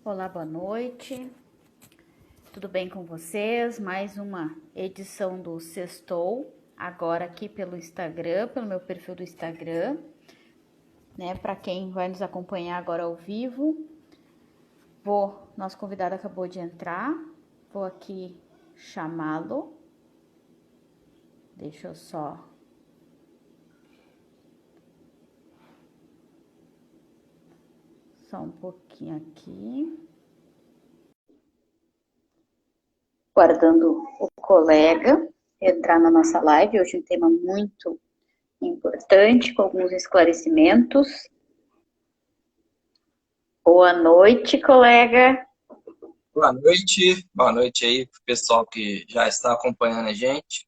Olá, boa noite. Tudo bem com vocês? Mais uma edição do Sextou, agora aqui pelo Instagram, pelo meu perfil do Instagram, né? Para quem vai nos acompanhar agora ao vivo. Nosso convidado acabou de entrar. Vou aqui chamá-lo. Deixa eu só um pouquinho aqui. Guardando o colega entrar na nossa live. Hoje um tema muito importante, com alguns esclarecimentos. Boa noite, colega. Boa noite aí pro pessoal que já está acompanhando a gente.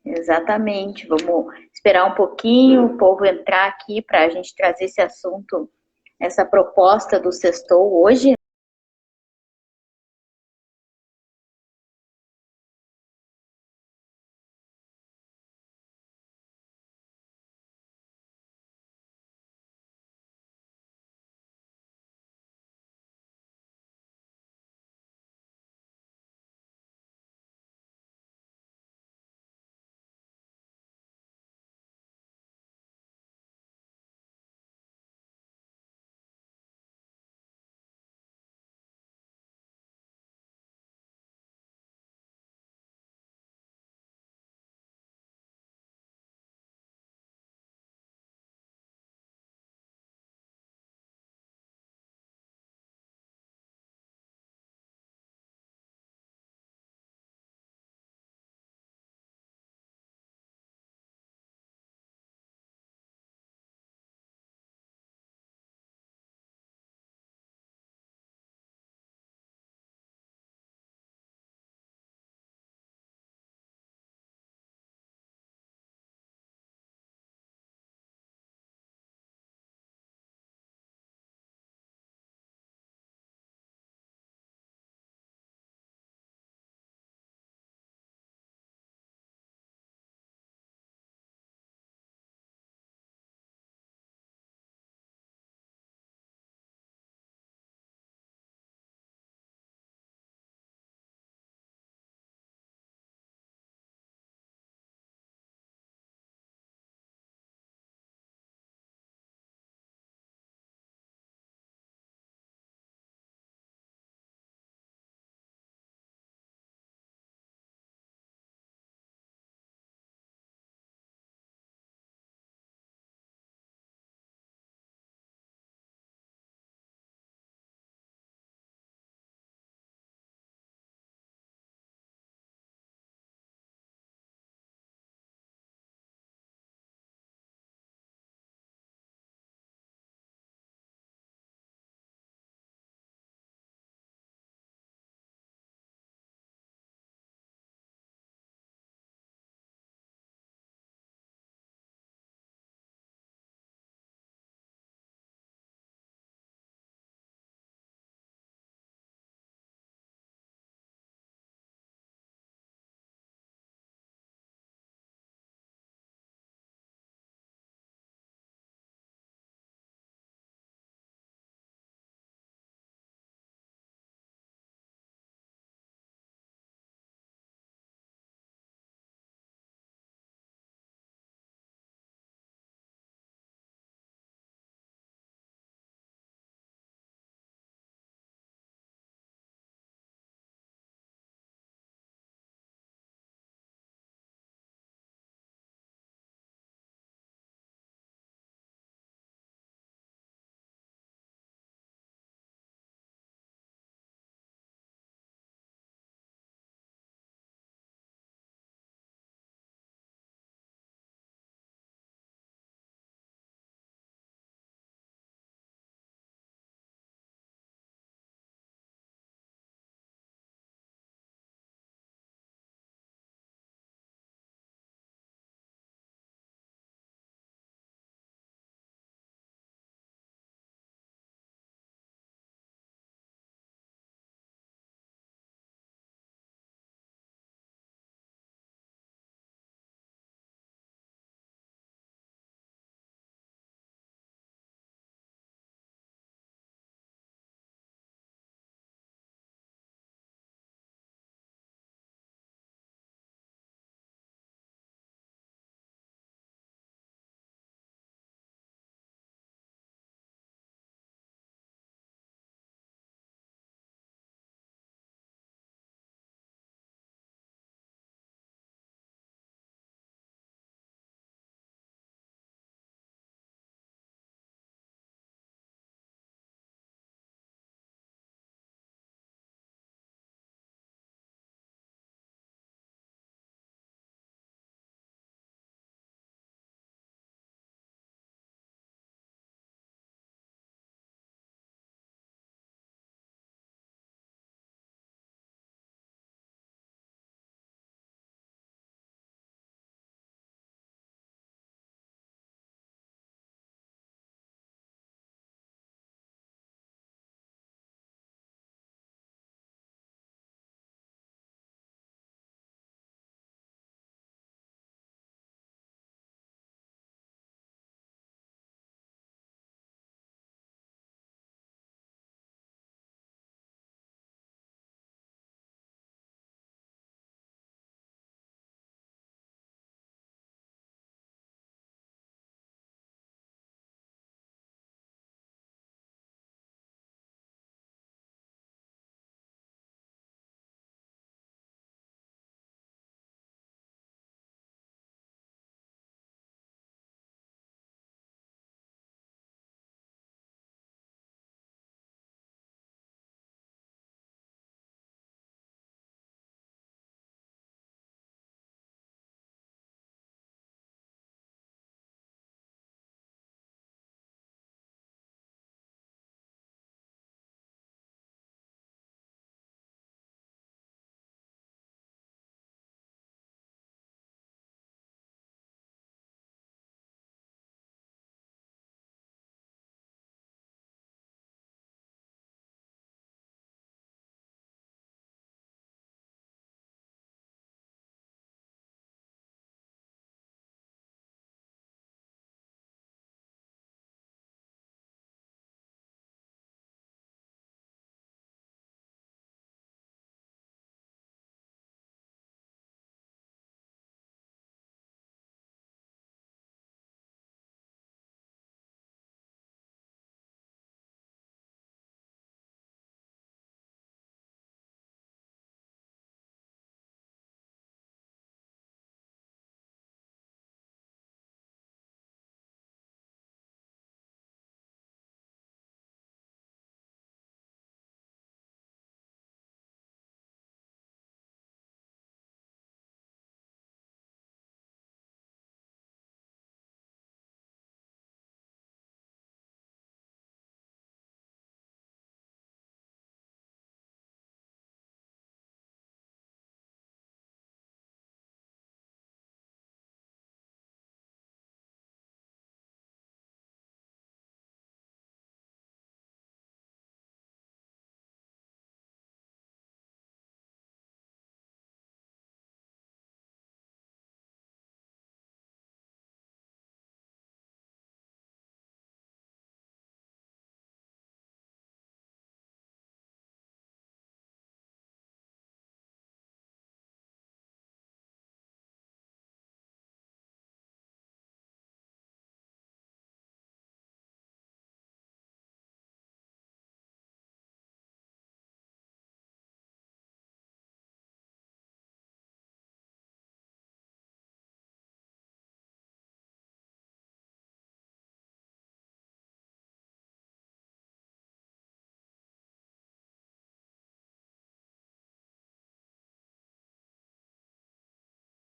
Exatamente, vamos esperar um pouquinho o povo entrar aqui para a gente trazer esse assunto, essa proposta do Sextou hoje.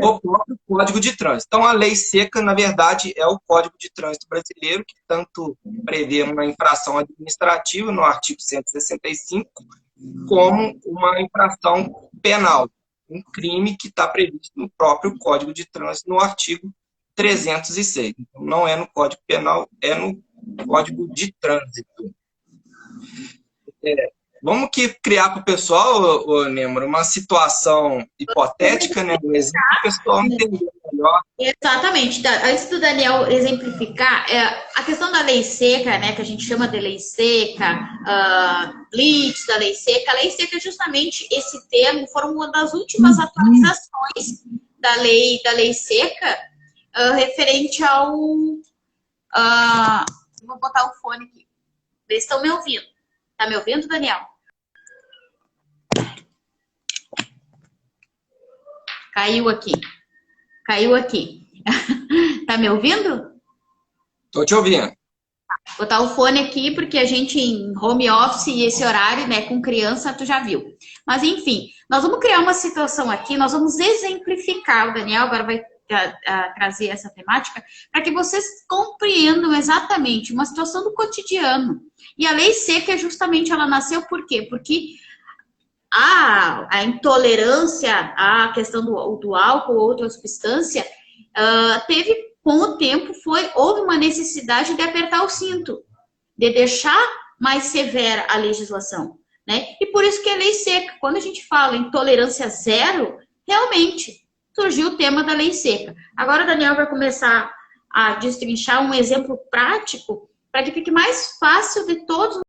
o próprio Código de Trânsito. Então, a lei seca, na verdade, é o Código de Trânsito brasileiro, que tanto prevê uma infração administrativa, no artigo 165, como uma infração penal, um crime que está previsto no próprio Código de Trânsito, no artigo 306. Então, não é no Código Penal, é no Código de Trânsito. Vamos que criar para o pessoal, Nêmora, uma situação hipotética, né? Um exemplo, para o pessoal entender melhor. Exatamente. Antes do Daniel exemplificar, a questão da lei seca, né, que a gente chama de lei seca, blitz da lei seca. A lei seca é justamente esse termo, foram uma das últimas atualizações da lei seca, referente ao... vou botar o fone aqui. Eles estão me ouvindo. Tá me ouvindo, Daniel? Caiu aqui. Caiu aqui. Tá me ouvindo? Estou te ouvindo. Vou botar o fone aqui, porque a gente em home office e esse horário, né, com criança, tu já viu. Mas enfim, nós vamos criar uma situação aqui, nós vamos exemplificar, o Daniel agora vai trazer essa temática, para que vocês compreendam exatamente uma situação do cotidiano. E a lei seca, justamente, ela nasceu por quê? Porque a intolerância à questão do álcool ou outra substância teve, com o tempo, houve uma necessidade de apertar o cinto, de deixar mais severa a legislação, né? E por isso que é lei seca. Quando a gente fala em tolerância zero, realmente surgiu o tema da lei seca. Agora o Daniel vai começar a destrinchar um exemplo prático para que fique mais fácil de todos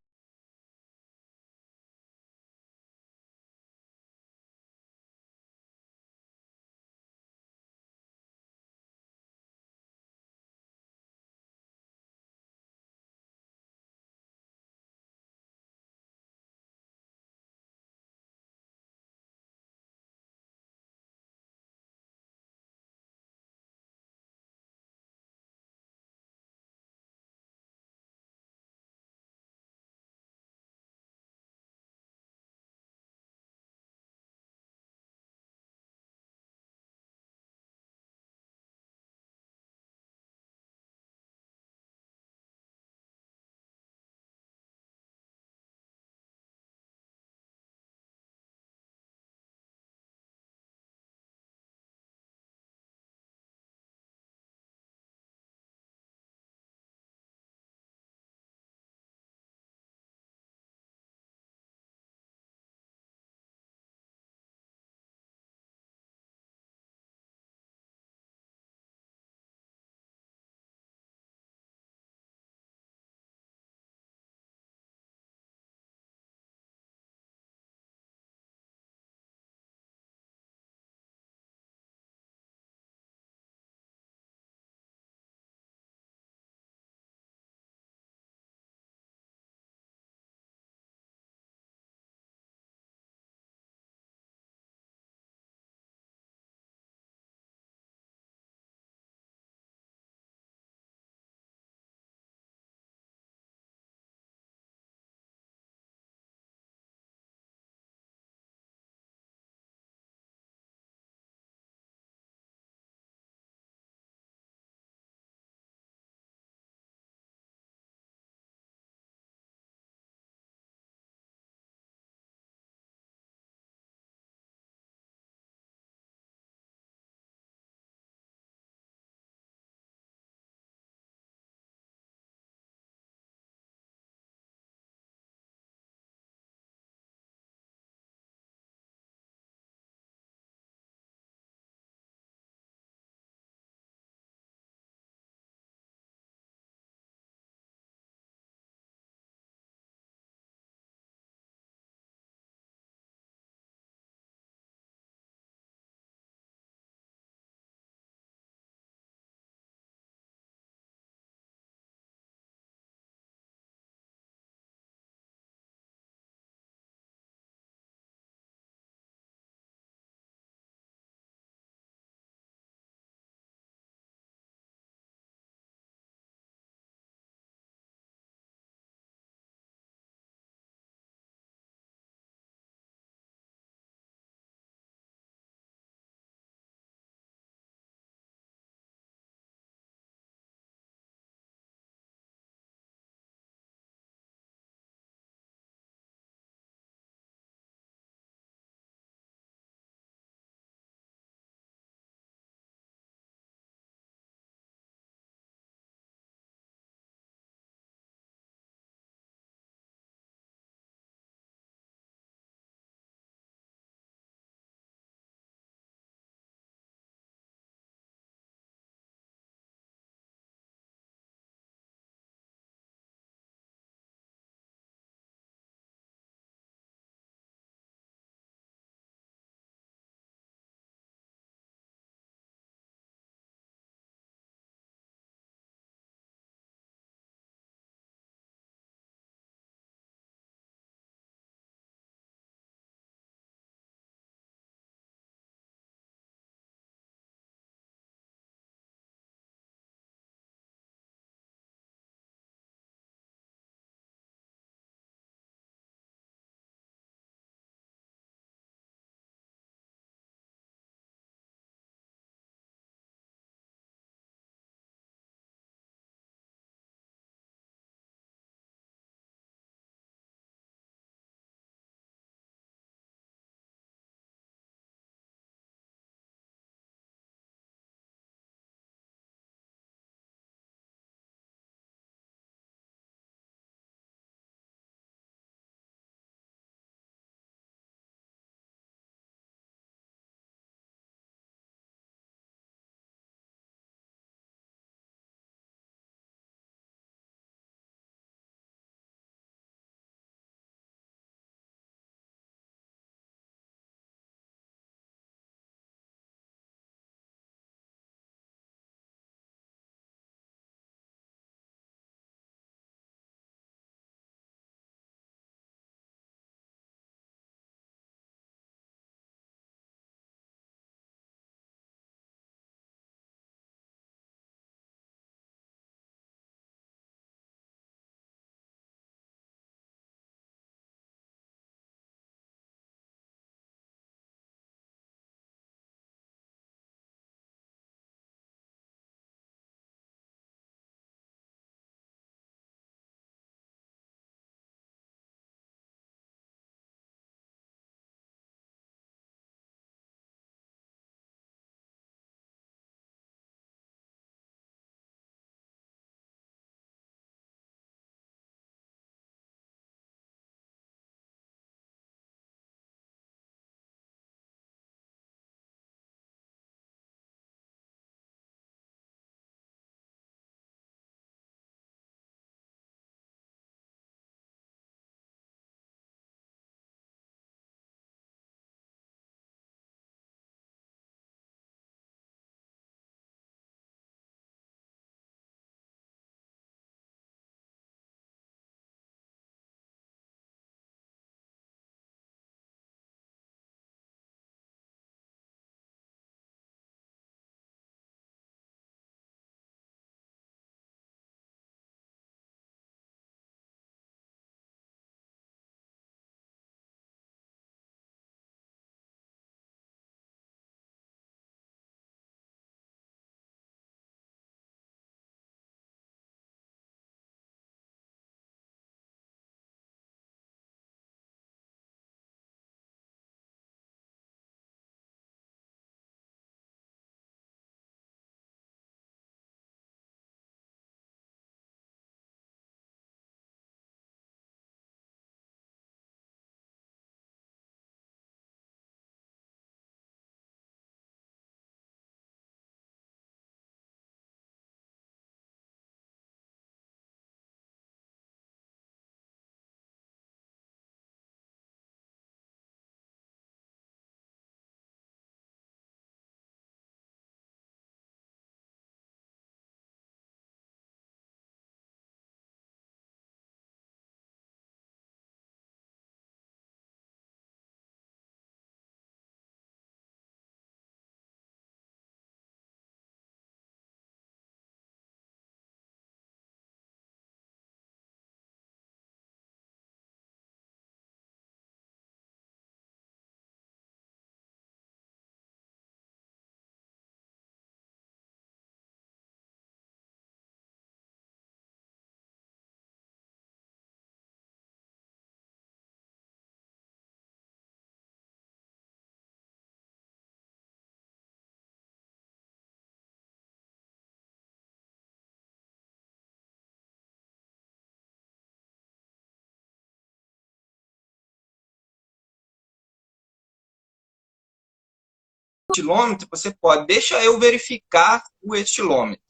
etilômetro, você pode, deixa eu verificar o estilômetro.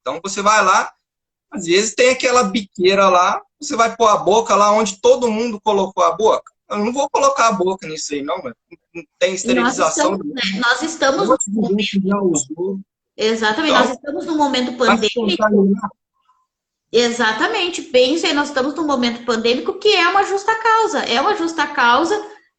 Então, você vai lá, às vezes tem aquela biqueira lá, você vai pôr a boca lá onde todo mundo colocou a boca. Eu não vou colocar a boca nisso aí, não, mas não tem E esterilização. nós Um estamos no monte de gente já usou. exatamente, nós Então, estamos num momento vai se pandêmico. contaminar. Exatamente, bem isso aí, nós estamos num momento pandêmico que é uma justa causa,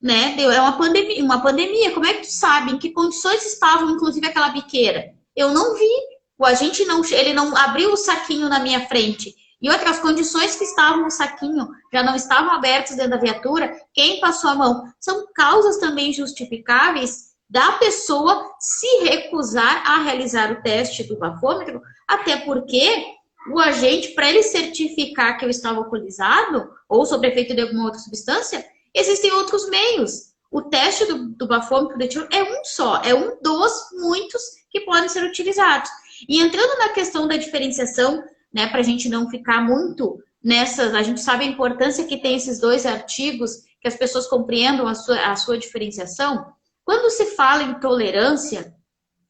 né? É uma pandemia. Como é que tu sabe em que condições estavam, inclusive, aquela biqueira? Eu não vi. O agente não, ele não abriu o saquinho na minha frente. E outras condições que estavam no saquinho já não estavam abertas dentro da viatura. Quem passou a mão? São causas também justificáveis da pessoa se recusar a realizar o teste do bafômetro, até porque o agente, para ele certificar que eu estava alcoolizado ou sob efeito de alguma outra substância, existem outros meios. O teste do bafômetro do etilômetro é um só, é um dos muitos que podem ser utilizados. E entrando na questão da diferenciação, né, para a gente não ficar muito nessas, a gente sabe a importância que tem esses dois artigos, que as pessoas compreendam a sua diferenciação. Quando se fala em tolerância,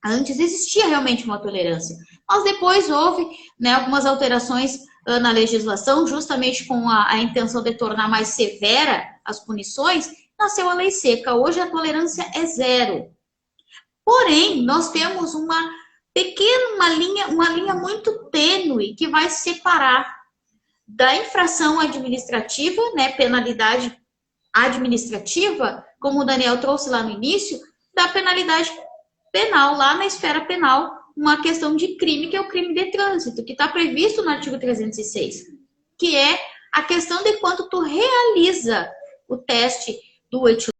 antes existia realmente uma tolerância, mas depois houve, né, algumas alterações na legislação, justamente com a intenção de tornar mais severa as punições, nasceu a lei seca. Hoje a tolerância é zero. Porém, nós temos uma linha muito tênue que vai separar da infração administrativa, né, penalidade administrativa, como o Daniel trouxe lá no início, da penalidade penal, lá na esfera penal, uma questão de crime, que é o crime de trânsito, que está previsto no artigo 306, que é a questão de quanto tu realiza o teste do etilômetro.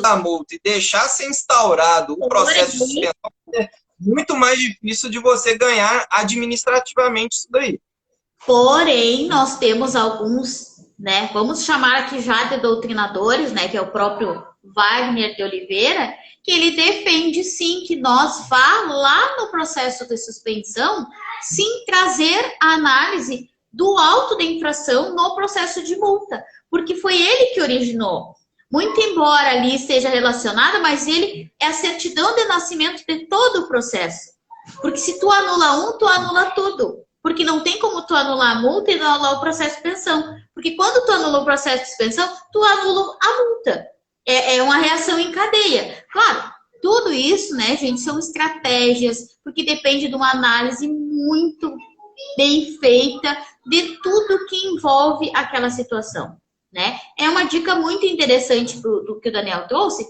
da multa e deixar ser instaurado o processo de Porém, suspensão, é muito mais difícil de você ganhar administrativamente isso daí. porém, nós temos alguns, né? Vamos chamar aqui já de doutrinadores, né? Que é o próprio Wagner de Oliveira, que ele defende sim que nós vá lá no processo de suspensão, sim trazer a análise do auto de infração no processo de multa, porque foi ele que originou. Muito embora ali esteja relacionado, mas ele é a certidão de nascimento de todo o processo. Porque se tu anula um, tu anula tudo. Porque não tem como tu anular a multa e não anular o processo de suspensão. Porque quando tu anula o processo de suspensão, tu anula a multa. É uma reação em cadeia. Claro, tudo isso, né, gente, são estratégias, porque depende de uma análise muito bem feita de tudo que envolve aquela situação, né? É uma dica muito interessante do que o Daniel trouxe,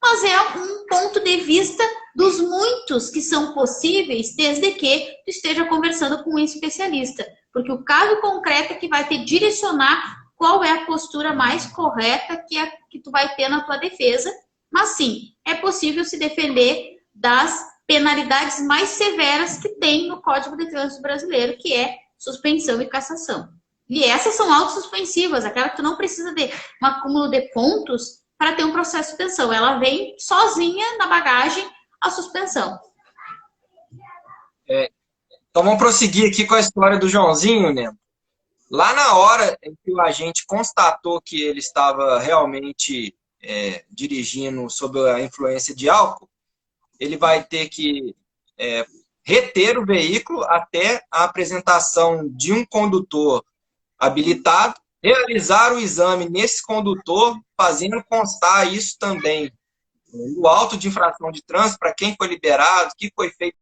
mas é um ponto de vista dos muitos que são possíveis, desde que tu esteja conversando com um especialista, porque o caso concreto é que vai te direcionar qual é a postura mais correta que tu vai ter na tua defesa, mas sim, é possível se defender das penalidades mais severas que tem no Código de Trânsito Brasileiro, que é suspensão e cassação. E essas são autossuspensivas, aquela que tu não precisa de um acúmulo de pontos para ter um processo de suspensão. Ela vem sozinha na bagagem a suspensão. Então vamos prosseguir aqui com a história do Joãozinho, né? Lá na hora em que o agente constatou que ele estava realmente dirigindo sob a influência de álcool, ele vai ter que reter o veículo até a apresentação de um condutor habilitado, realizar o exame nesse condutor, fazendo constar isso também no auto de infração de trânsito, para quem foi liberado, o que foi feito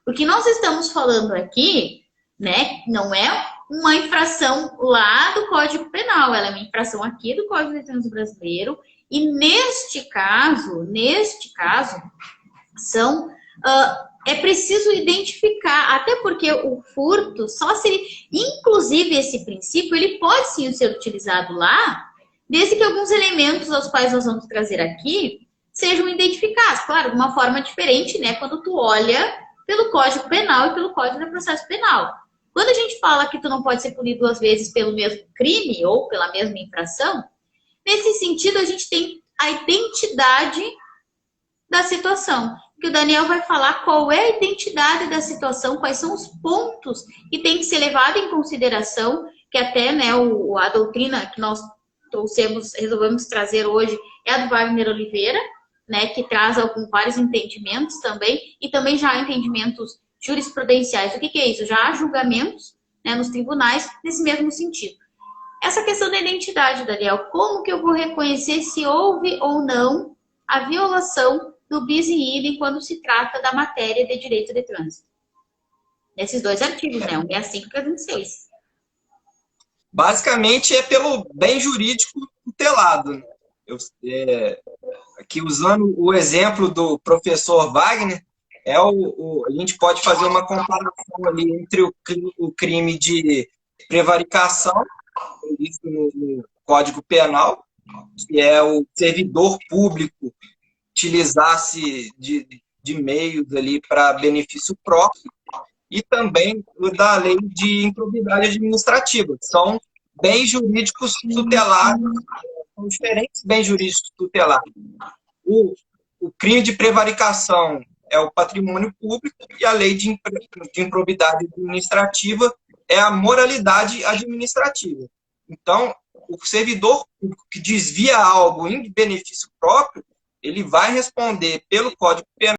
O que nós estamos falando aqui, né, não é uma infração lá do Código Penal, ela é uma infração aqui do Código de Trânsito Brasileiro, e neste caso, é preciso identificar, até porque o furto, só se ele, inclusive esse princípio, ele pode sim ser utilizado lá, desde que alguns elementos aos quais nós vamos trazer aqui sejam identificados. Claro, de uma forma diferente, né, quando tu olha pelo Código Penal e pelo Código de Processo Penal. Quando a gente fala que tu não pode ser punido 2 vezes pelo mesmo crime ou pela mesma infração, nesse sentido a gente tem a identidade da situação. Que o Daniel vai falar qual é a identidade da situação, quais são os pontos que tem que ser levado em consideração, que até, né, a doutrina que nós resolvemos trazer hoje é a do Wagner Oliveira, né, que traz vários entendimentos também, e também já há entendimentos jurisprudenciais. O que é isso? Já há julgamentos, né, nos tribunais nesse mesmo sentido. Essa questão da identidade, Daniel, como que eu vou reconhecer se houve ou não a violação do bis in idem quando se trata da matéria de direito de trânsito? Nesses 2 artigos, né, 165 e 306. Basicamente é pelo bem jurídico tutelado, né? Aqui usando o exemplo do professor Wagner, a gente pode fazer uma comparação ali entre o crime de prevaricação, isso no Código Penal, que é o servidor público utilizar-se de meios ali para benefício próprio, e também da lei de improbidade administrativa. São bens jurídicos tutelados, são diferentes bens jurídicos tutelados. O crime de prevaricação é o patrimônio público e a lei de improbidade administrativa é a moralidade administrativa. Então, o servidor público que desvia algo em benefício próprio, ele vai responder pelo Código Penal